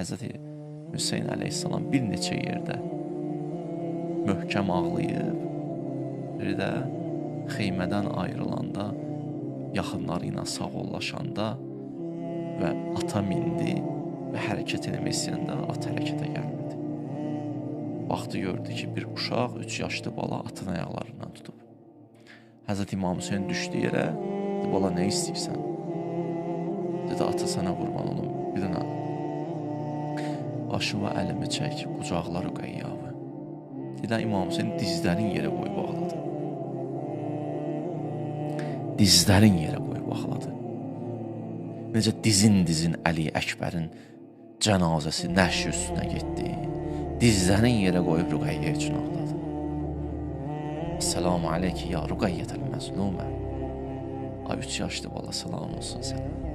Həzrəti Hüseyn əleyhissalam bir neçə yerdə möhkəm ağlayıb, bir də xeymədən ayrılanda, yaxınları ilə sağollaşanda və ata mindi və hərəkət eləmək istəyəndə at hərəkətə gəlmədi. Baxdı, gördü ki, bir uşaq, 3 yaşlı bala atın ayaqlarından tutub. Həzrət İmam Hüseyn düşdü yerə, dedi, bala, nə istəyirsən? Dedi, ata sənə qurban olum, bir dənə başıma əlimi çək, qucaqlar Rüqəyyəvi. Dedi, İmam Hüseyn dizlərin yerə qoyub ağladı. Dizlərin yerə qoyub ağladı. Necə dizin Əli Əkbərin cənazəsi nəşr üstünə getdi. Dizlərin yerə qoyub Rüqəyyə üçün ağladı. Esselamu aleyki ya Rüqəyyətəl məzlumə. Ay 3 yaşlı bala, salam olsun sənə.